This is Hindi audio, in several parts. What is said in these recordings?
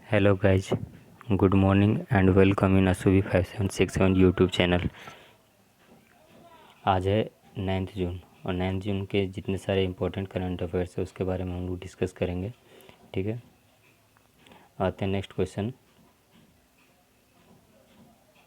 Hello guys, good morning and welcome in असुबी 5767 यूट्यूब चैनल। आज है 9 जून और 9 जून के जितने सारे इंपॉर्टेंट करंट अफेयर्स है उसके बारे में हम लोग डिस्कस करेंगे। ठीक है, आते हैं next question.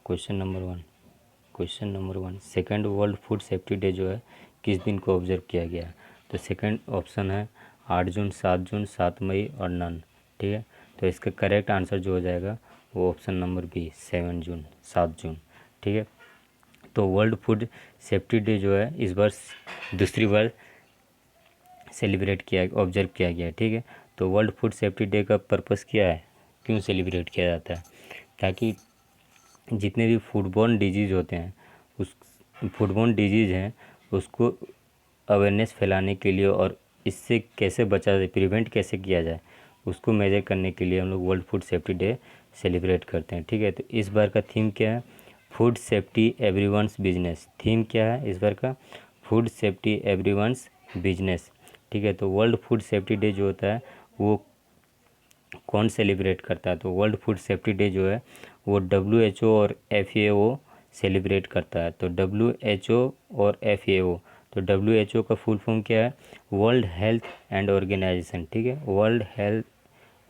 Question number one, second world food safety day जो है किस दिन को ऑब्जर्व किया गया है? तो सेकेंड ऑप्शन है 8 जून, 7 जून, 7 मई और नन। ठीक है, तो इसका करेक्ट आंसर जो हो जाएगा वो ऑप्शन नंबर बी 7 जून, 7 जून। ठीक है, तो वर्ल्ड फूड सेफ्टी डे जो है इस बार दूसरी बार सेलिब्रेट किया, ऑब्जर्व किया गया है। ठीक है, तो वर्ल्ड फूड सेफ्टी डे का पर्पस क्या है, क्यों सेलिब्रेट किया जाता है? ताकि जितने भी फूडबॉर्न डिजीज़ होते हैं, उस फूडबॉर्न डिजीज़ हैं उसको अवेयरनेस फैलाने के लिए और इससे कैसे बचा जाए, प्रिवेंट कैसे किया जाए, उसको मेजर करने के लिए हम लोग world food safety day celebrate करते हैं। ठीक है, तो इस बार का थीम क्या है? Food safety everyone's business. Theme क्या है इस बार का? Food safety everyone's business. ठीक है, तो वर्ल्ड फूड सेफ्टी डे जो होता है वो कौन सेलिब्रेट करता है? तो वर्ल्ड फूड सेफ्टी डे जो है वो WHO और FAO सेलिब्रेट करता है। तो WHO और FAO, तो WHO का फुल फॉर्म क्या है? World health and organisation. ठीक है,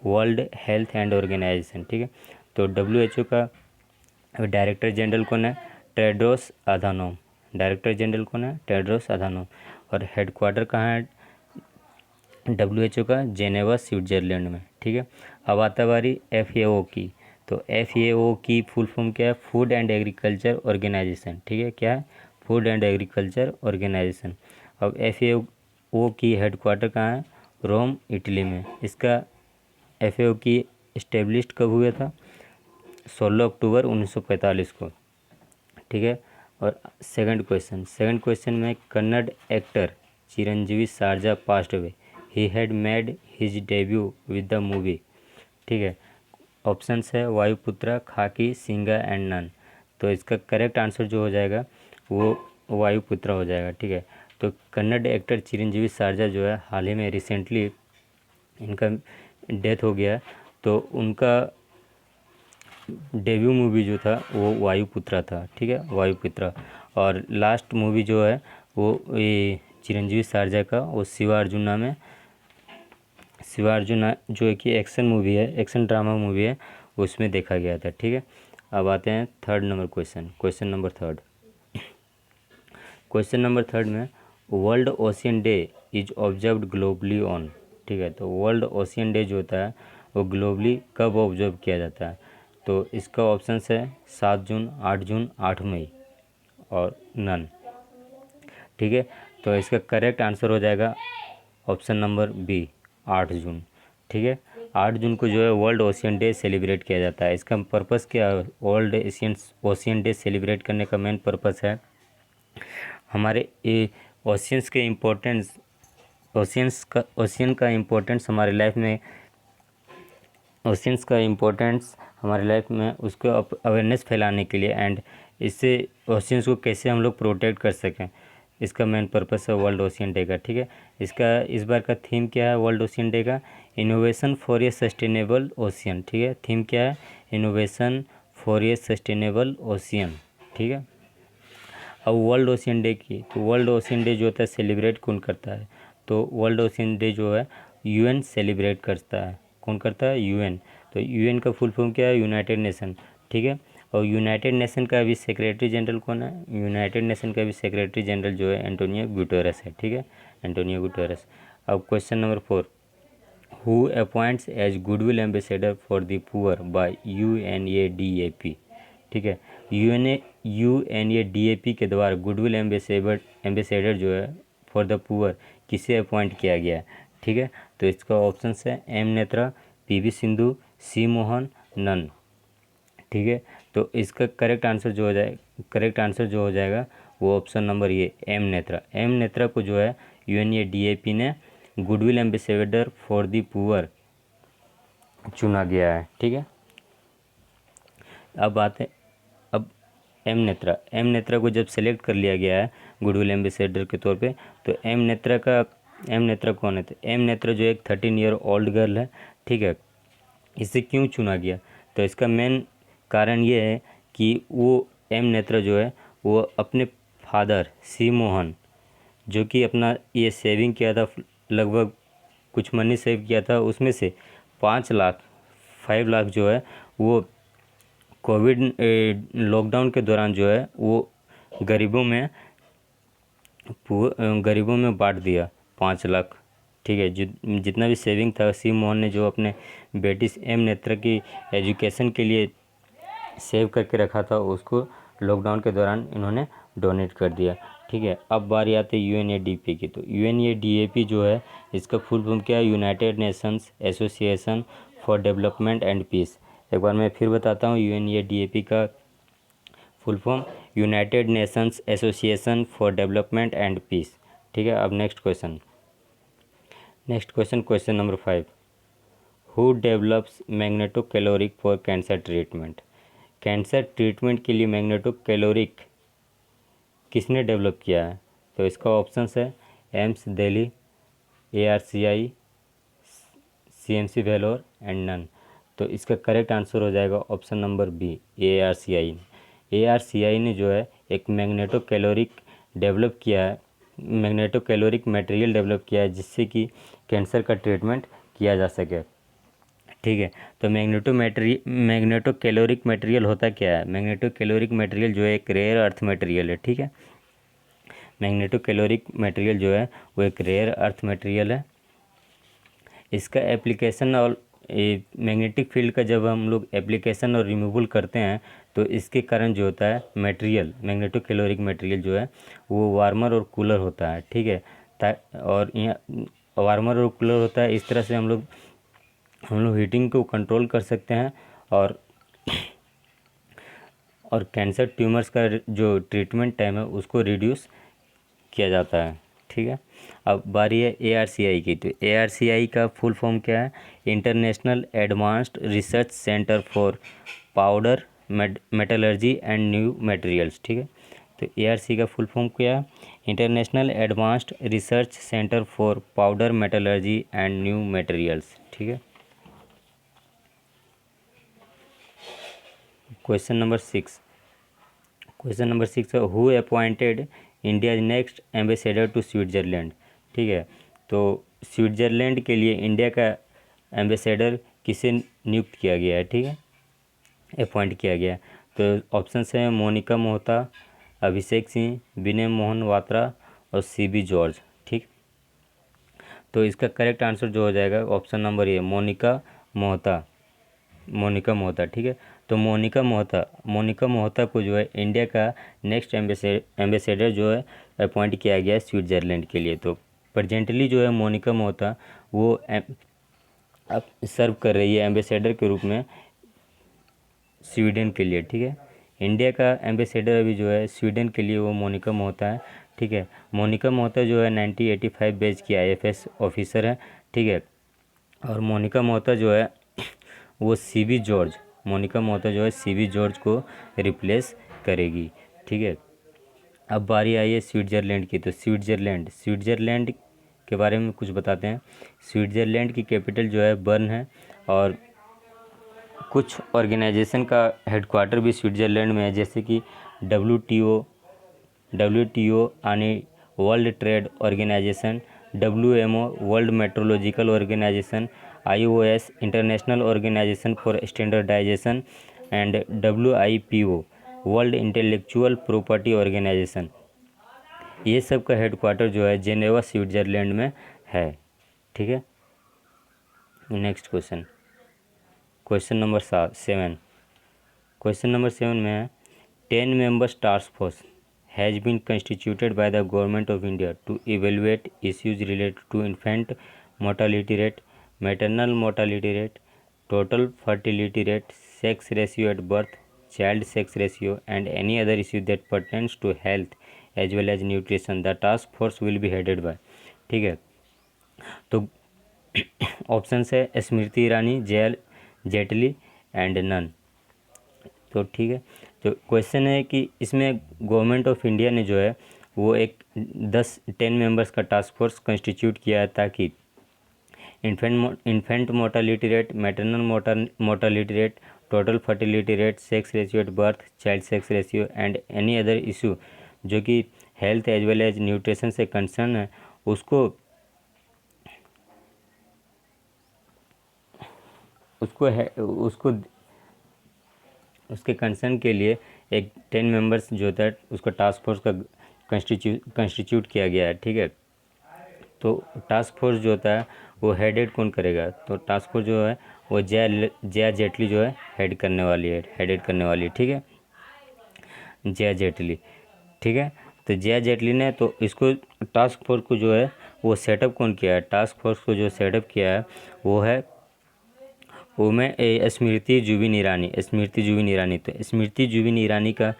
वर्ल्ड हेल्थ एंड ऑर्गेनाइजेशन। ठीक है, तो WHO का डायरेक्टर जनरल कौन है? Tedros Adhanom. डायरेक्टर जनरल कौन है? Tedros Adhanom. और हेडक्वार्टर कहाँ है WHO का? जेनेवा, स्विट्जरलैंड में। ठीक है, अब आता बारी FAO की। तो FAO की फुल फॉर्म क्या है? Food and agriculture organisation. ठीक है, क्या है? Food and agriculture organisation. अब FAO की हेडक्वार्टर कहाँ है? रोम, इटली में। इसका FAO की इस्टेब्लिश्ड कब हुआ था? 16 अक्टूबर 1945 को। ठीक है, और सेकंड क्वेश्चन में Kannada actor Chiranjeevi Sarja passed away, he had made his debut with the movie. ठीक है, ऑप्शंस है वायुपुत्रा, खाकी, सिंगा एंड नन। तो इसका करेक्ट आंसर जो हो जाएगा वो वायुपुत्रा हो जाएगा। ठीक है, तो कन्नड़ एक्टर चिरंजीवी सारजा जो है हाल ही में रिसेंटली इनका डेथ हो गया, तो उनका डेब्यू मूवी जो था वो वायुपुत्रा था। ठीक है, वायुपुत्रा। और लास्ट मूवी जो है वो ये चिरंजीवी सारजा का वो शिवा अर्जुना जो है कि एक्शन मूवी है, एक्शन ड्रामा मूवी है, उसमें देखा गया था। ठीक है, अब आते हैं third number question number third में world ocean day is observed globally on. ठीक है, तो वर्ल्ड ओशियन डे जो होता है वो ग्लोबली कब ऑब्जर्व किया जाता है? तो इसका ऑप्शंस है 7 जून, 8 जून, 8 मई और नन। ठीक है, तो इसका करेक्ट आंसर हो जाएगा ऑप्शन नंबर बी 8 जून। ठीक है, 8 जून को जो है वर्ल्ड ओशियन डे सेलिब्रेट किया जाता है। इसका पर्पस क्या है? वर्ल्ड ओशियन डे सेलिब्रेट करने का मेन पर्पस है हमारे ये ओशियंस के इम्पोर्टेंस, ओशियन का इम्पोर्टेंस हमारे लाइफ में, ओशियंस का इम्पोर्टेंस हमारे लाइफ में उसको अवेयरनेस फैलाने के लिए एंड इससे ओशियंस को कैसे हम लोग प्रोटेक्ट कर सकें, इसका मेन पर्पस है वर्ल्ड ओशियन डे का। ठीक है, इसका इस बार का थीम क्या है वर्ल्ड ओशियन डे का? Innovation for a sustainable ocean. ठीक है, थीम क्या है? Innovation for a sustainable ocean. ठीक है, अब वर्ल्ड ओशियन डे की, तो वर्ल्ड ओशियन डे जो होता है सेलिब्रेट कौन करता है? तो वर्ल्ड ओशियन डे जो है UN सेलिब्रेट करता है। कौन करता है? UN। तो UN का फुल फॉर्म क्या है? United nation. ठीक है, और यूनाइटेड नेशन का भी सेक्रेटरी जनरल कौन है? यूनाइटेड नेशन का भी सेक्रेटरी जनरल जो है एंटोनियो गुटेरेस है। ठीक है, एंटोनियो गुटेरेस। अब question number 4, who appoints as goodwill ambassador for the poor by UNADAP। ठीक है, UNADAP के द्वारा गुडविल एम्बेसडर जो है फॉर द पुअर किसे अपॉइंट किया गया है? ठीक है, तो इसका ऑप्शन है M Netra, PV Sindhu, C Mohan, none. ठीक है, तो इसका करेक्ट आंसर जो हो जाएगा वो ऑप्शन नंबर ये M नेत्रा को जो है UNADAP ने goodwill ambassador for the poor चुना गया है। ठीक है, अब बात है, अब एम नेत्रा को जब सेलेक्ट कर लिया गया है गुडविल एम्बेसडर के तौर पे, तो एम नेत्रा कौन है? तो एम नेत्रा जो एक 13 ईयर ओल्ड गर्ल है। ठीक है, इसे क्यों चुना गया? तो इसका मेन कारण ये है कि वो एम नेत्रा जो है वो अपने फादर सी मोहन, जो कि अपना ये सेविंग किया था, लगभग कुछ मनी सेव किया था, उसमें से 5 लाख 5 लाख जो है वो कोविड लॉकडाउन के दौरान जो है वो गरीबों में गरीबों में बांट दिया 5 लाख। ठीक है, जितना भी सेविंग था सी मोहन ने जो अपने बेटी एम नेत्रा की एजुकेशन के लिए सेव करके रखा था, उसको लॉकडाउन के दौरान इन्होंने डोनेट कर दिया। ठीक है, अब बारी आती है यूएनएडीपी की। तो यूएनएडीपी जो है इसका फुल फॉर्म क्या है? United nations association for development and peace. एक बार मैं फिर बताता हूँ, यूएनएडीपी का full form united nations association for development and peace. ठीक है, अब next question, question number 5, who develops magneto caloric for cancer treatment? Cancer treatment के लिए मैग्नेटो कैलोरिक किसने डेवलप किया है? तो इसका ऑप्शंस है AIIMS Delhi, ARCI, CMC Vellore and none. तो इसका करेक्ट आंसर हो जाएगा option number b, ARCI। ARCI ने जो है एक मैग्नेटो कैलोरिक डेवलप किया है, मैग्नेटो कैलोरिक मटेरियल डेवलप किया है जिससे कि कैंसर का ट्रीटमेंट किया जा सके। ठीक है, तो मैग्नेटो कैलोरिक मटेरियल होता क्या है? मैग्नेटो कैलोरिक मटेरियल जो है एक रेयर अर्थ मटेरियल है। ठीक है, मैग्नेटो कैलोरिक मटेरियल जो है वो एक रेयर अर्थ मटेरियल है। इसका एप्लीकेशन और मैग्नेटिक फील्ड का जब हम लोग एप्लीकेशन और रिमूवल करते हैं तो इसके कारण जो होता है मटेरियल, मैग्नेटो कैलोरिक मटेरियल जो है वो वार्मर और कूलर होता है। ठीक है, और यहाँ वार्मर और कूलर होता है, इस तरह से हम लोग हीटिंग को कंट्रोल कर सकते हैं और कैंसर ट्यूमर्स का जो ट्रीटमेंट टाइम है उसको रिड्यूस किया जाता है। ठीक है, अब बारी है ARCI की। तो ARCI का फुल फॉर्म क्या है? International advanced research centre for powder metallurgy and new materials. ठीक है, तो ARCI का फुल फॉर्म क्या है? International advanced research centre for powder metallurgy and new materials. ठीक है, क्वेश्चन नंबर 6 है, who appointed India next ambassador to Switzerland? ठीक है, तो स्विट्ज़रलैंड के लिए इंडिया का एम्बेसडर किसे नियुक्त किया गया है? ठीक है, अपॉइंट किया गया है। तो ऑप्शंस हैं मोनिका मोहता, अभिषेक सिंह, विनय मोहन वात्रा और CB जॉर्ज। ठीक, तो इसका करेक्ट आंसर जो हो जाएगा option number a, Monika Mohta. ठीक है, तो मोनिका मोहता को जो है इंडिया का नेक्स्ट एम्बेसडर जो है अपॉइंट किया गया है स्विट्ज़रलैंड के लिए। तो प्रेजेंटली जो है मोनिका मोहता वो अब सर्व कर रही है एम्बेसडर के रूप में स्वीडन के लिए। ठीक है, इंडिया का एम्बेसडर अभी जो है स्वीडन के लिए वो मोनिका मोहता है। ठीक है, मोनिका मोहता जो है 1985 बैच की IFS ऑफिसर है। ठीक है, और मोनिका मोहता जो है वो मोनिका मोहता जो है CB जॉर्ज को रिप्लेस करेगी। ठीक है, अब बारी आई है स्विट्ज़रलैंड की। तो स्विट्ज़रलैंड के बारे में कुछ बताते हैं। स्विट्ज़रलैंड की कैपिटल जो है बर्न है और कुछ ऑर्गेनाइजेशन का हेडक्वार्टर भी स्विट्ज़रलैंड में है, जैसे कि WTO यानी world trade organisation, WMO world metrological organisation, IOS international organisation for standardisation and WIPO world intellectual property organisation. ये सब का हेडक्वार्टर जो है जेनेवा स्विट्ज़रलैंड में है। ठीक है, next question number 7। Question number 7 में है 10 members task force has been constituted by the government of India to evaluate issues related to infant mortality rate, maternal mortality rate, total fertility rate, sex ratio at birth, child sex ratio and any other issue that pertains to health as well as nutrition. The task force will be headed by। ठीक है, तो ऑप्शन है स्मृति ईरानी, जेटली एंड नन। तो ठीक है, तो क्वेश्चन है कि इसमें गवर्नमेंट ऑफ इंडिया ने जो है वो एक 10 मेंबर्स का टास्क फोर्स कंस्टिट्यूट किया है ताकि infant mortality rate, maternal mortality rate, total fertility rate, sex ratio at birth, child sex ratio and any other issue जो कि health as well as nutrition से कंसर्न है, उसको उसके कंसर्न के लिए एक 10 मेंबर्स जो होता है उसको टास्क फोर्स का कंस्टिट्यूट किया गया है। ठीक है, तो टास्क फोर्स जो होता है वो हेडेड कौन करेगा? तो टास्क फोर्स जो है वो जया जेटली जो है हेडेड करने वाली है। ठीक है, जया जेटली। ठीक है, तो जया जेटली ने तो इसको टास्क फोर्स को जो है वो सेटअप कौन किया है? टास्क फोर्स को जो सेटअप किया है वो है स्मृति जुबिन ईरानी। तो स्मृति जुबिन ईरानी का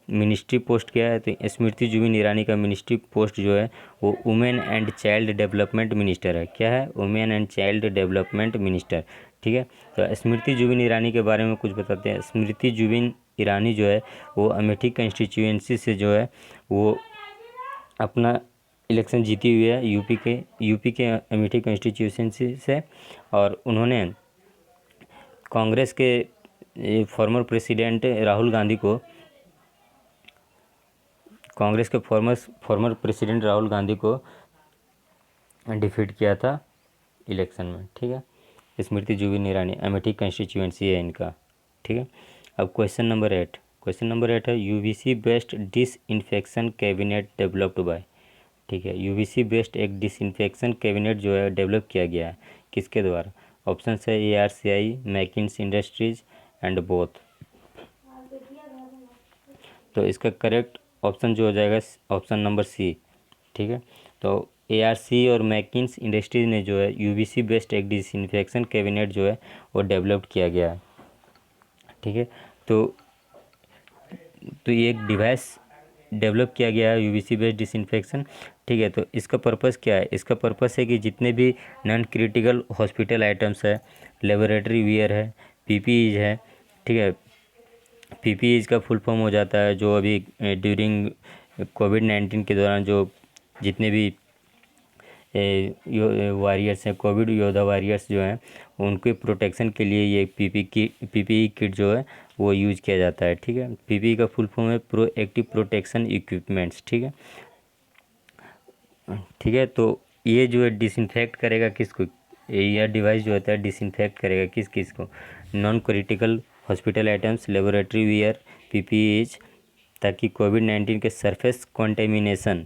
मिनिस्ट्री पोस्ट क्या है? तो स्मृति जुबिन ईरानी का मिनिस्ट्री पोस्ट जो है वो women and child development minister है। क्या है? Women and child development minister. ठीक है, तो स्मृति जुबिन ईरानी के बारे में कुछ बताते हैं। स्मृति जुबिन ईरानी जो है वो अमेठी कंस्टिट्यूएंसी से जो है वो अपना इलेक्शन जीती हुई है, यूपी के अमेठी कंस्टिट्यूएंसी से। और उन्होंने कांग्रेस के फॉर्मर प्रेसिडेंट राहुल गांधी को डिफीट किया था इलेक्शन में। ठीक है, स्मृति जुबिन ईरानी, अमेठी कंस्टिट्यूएंसी है इनका। ठीक है, अब क्वेश्चन नंबर 8 है UVC based disinfection cabinet developed by. ठीक है, यूवीसी बेस्ड एक डिसइंफेक्शन कैबिनेट जो है डेवलप किया गया है, किसके द्वारा? ऑप्शन है ARCI, मैकिन्स इंडस्ट्रीज एंड बोथ। तो इसका करेक्ट ऑप्शन जो हो जाएगा ऑप्शन नंबर सी। ठीक है, तो ARC और मैकिन्स इंडस्ट्रीज ने जो है यूवीसी बेस्ड एक डिसइंफेक्शन कैबिनेट जो है वो डेवलप किया गया है। ठीक है, तो ये एक डिवाइस डेवलप किया गया है यूवीसी बेस्ड डिसइंफेक्शन। ठीक है, तो इसका पर्पस क्या है? इसका पर्पस है कि जितने भी नॉन क्रिटिकल हॉस्पिटल आइटम्स है, लेबोरेटरी वियर है, PPE है। ठीक है, PPE का फुल फॉर्म हो जाता है जो अभी ड्यूरिंग कोविड-19 के दौरान जो जितने भी वॉरियर्स हैं, कोविड योद्धा वॉरियर्स जो हैं, उनके प्रोटेक्शन के लिए ये PPE किट जो है वो यूज़ किया जाता है। ठीक है, PPE का फुल फॉर्म है प्रोएक्टिव प्रोटेक्शन इक्विपमेंट्स। ठीक है, तो ये जो है डिसइंफेक्ट करेगा किसको? यह डिवाइस जो होता है डिसइंफेक्ट करेगा किस को? Non critical hospital items, laboratory wear, PPEs, ताकि कोविड-19 के सरफेस कॉन्टेमिनेशन।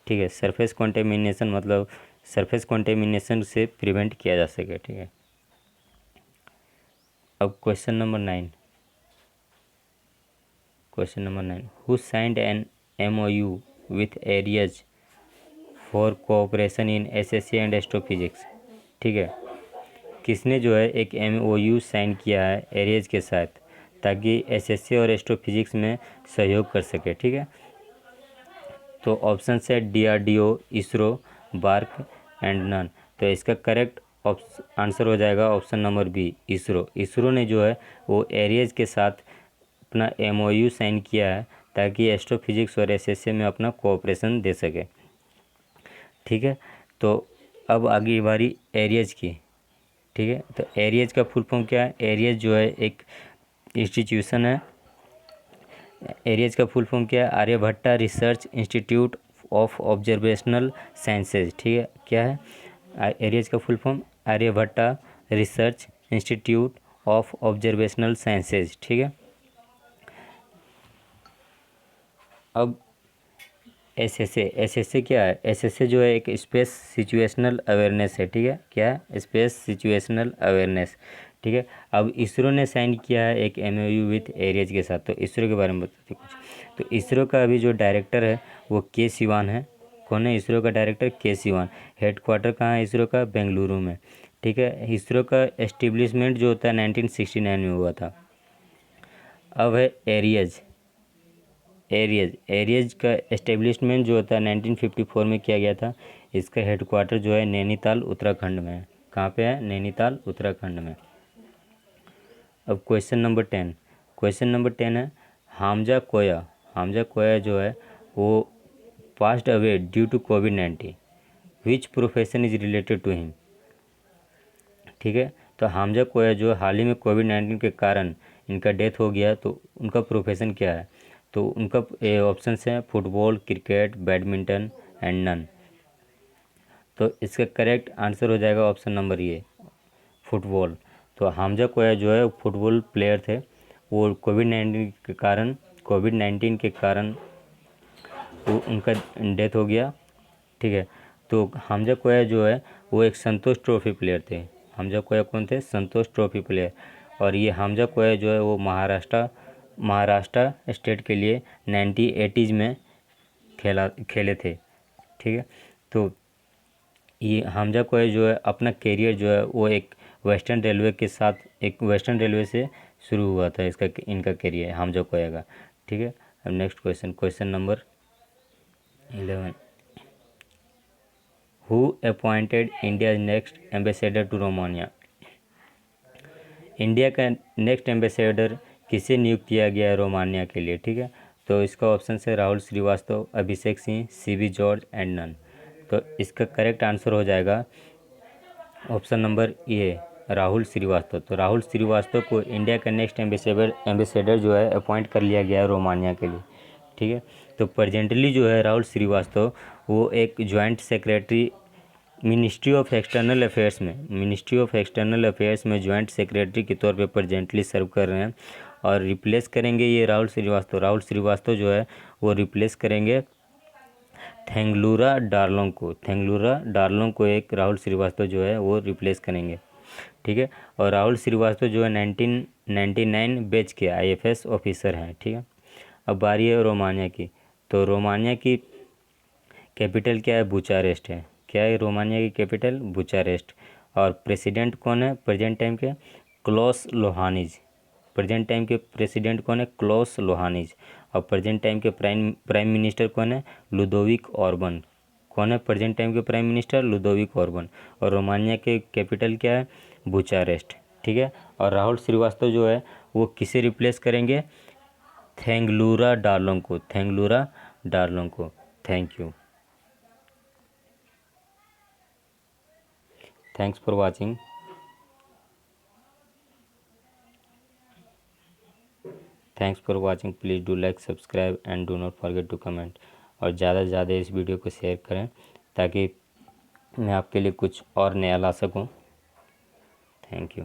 ठीक है, सरफेस कॉन्टेमिनेशन मतलब सरफेस कॉन्टेमिनेशन से प्रिवेंट किया जा सके। ठीक है, अब question number 9 who signed an MOU with ARIES for cooperation in SSC and astrophysics. ठीक है, किसने जो है एक MOU साइन किया है एरियज के साथ ताकि SSC और एस्ट्रोफिजिक्स में सहयोग कर सके। ठीक है, तो ऑप्शन है DRDO, ISRO, BARC and none. तो इसका करेक्ट आंसर हो जाएगा option number b, ISRO. ISRO ने जो है वो एरियज के साथ अपना MOU साइन किया है ताकि एस्ट्रोफिजिक्स और SSC में अपना कोऑपरेशन दे सके। ठीक है, तो अब आगे बारी एरियज की। ठीक है, तो एरियज का फुल फॉर्म क्या है? एरियज जो है एक इंस्टीट्यूशन है। एरियज का फुल फॉर्म क्या है? Aryabhatta research institute of observational sciences. ठीक है, क्या है एरियज का full form? Aryabhatta research institute of observational sciences. ठीक है, अब SSA क्या है? SSA जो है एक स्पेस सिचुएशनल अवेयरनेस है। ठीक है, क्या है? Space situational awareness. ठीक है, अब इसरो ने साइन किया है एक MOU विथ एरियज के साथ। तो इसरो के बारे में बताते कुछ। तो इसरो का अभी जो डायरेक्टर है वो के सिवान है। कौन है इसरो का डायरेक्टर? के सिवान। हेडक्वार्टर कहाँ है इसरो का? बेंगलुरु में। ठीक है, इसरो का एस्टेब्लिशमेंट जो होता है 1969 में हुआ था। अब है एरियज का एस्टेब्लिशमेंट जो होता है 1954 में किया गया था। इसका हेडक्वार्टर जो है नैनीताल उत्तराखंड में है। कहाँ पे है? नैनीताल उत्तराखंड में। अब क्वेश्चन नंबर 10 है हामजा कोया जो है वो पास्ड अवे ड्यू टू कोविड-19। Which profession is related to him? ठीक है। तो हामजा कोया जो हाल ही में कोविड-19 के कारण इनका डेथ हो गया, तो उनका प्रोफेशन क्या है? तो उनका ऑप्शंस हैं football, cricket, badminton and none. तो इसका करेक्ट आंसर हो जाएगा ऑप्शन नंबर ए, फुटबॉल। तो हामजा कोया जो है फुटबॉल प्लेयर थे, वो कोविड-19 के कारण वो उनका डेथ हो गया, ठीक है। तो हामजा कोया जो है वो एक संतोष ट्रॉफी प्लेयर थे। हामजा कोया कौन थे? संतोष ट्रॉफी प्लेयर। और ये हामजा कोया जो है वो महाराष्ट्र स्टेट के लिए 1980s में खेले थे, ठीक है। तो ये हामजा कोया जो है अपना करियर जो है वो एक वेस्टर्न रेलवे से शुरू हुआ था, इनका करियर हामजा कोया का, ठीक है। अब next question number 11, who appointed India next ambassador to Romania? India का नेक्स्ट एम्बेसडर किसे नियुक्त किया गया है रोमानिया के लिए, ठीक है। तो इसका ऑप्शन है Rahul Shrivastava, Abhishek Singh, CV George and none. तो इसका करेक्ट आंसर हो जाएगा option number A, Rahul Shrivastava. तो राहुल श्रीवास्तव को इंडिया का नेक्स्ट एम्बेसडर जो है अपॉइंट कर लिया गया है रोमानिया के लिए, ठीक है। तो प्रेजेंटली जो है राहुल श्रीवास्तव वो एक joint secretary ministry of external affairs में जॉइंट सेक्रेटरी के तौर पे प्रेजेंटली सर्व कर रहे हैं, और रिप्लेस करेंगे ये राहुल श्रीवास्तव जो है वो रिप्लेस करेंगे थेंगलूरा डार्लोंग को एक राहुल श्रीवास्तव जो है वो रिप्लेस करेंगे, ठीक है। और राहुल श्रीवास्तव जो है 1999 बैच के IFS ऑफिसर हैं, ठीक है। अब बारी है रोमानिया की। तो रोमानिया की कैपिटल क्या है? बुचारेस्ट है। क्या है रोमानिया की कैपिटल? बुचारेस्ट। और प्रेसिडेंट कौन है प्रेजेंट टाइम के? क्लॉस लोहानिज। प्रेजेंट टाइम के प्रेसिडेंट कौन है? क्लॉस लोहानिज। और प्रेजेंट टाइम के प्राइम मिनिस्टर कौन है? लुदोविक ऑर्बन। कौन है प्रेजेंट टाइम के प्राइम मिनिस्टर? लुदोविक ऑर्बन। और रोमानिया के कैपिटल क्या है? बुचारेस्ट, ठीक है। और राहुल श्रीवास्तव जो है वो किसे रिप्लेस करेंगे? थेंगलूरा डार्लोंग को। Thank you. Thanks for watching. Please do like, subscribe and do not forget to comment. और ज़्यादा से ज़्यादा इस वीडियो को शेयर करें ताकि मैं आपके लिए कुछ और नया ला सकूं। Thank you.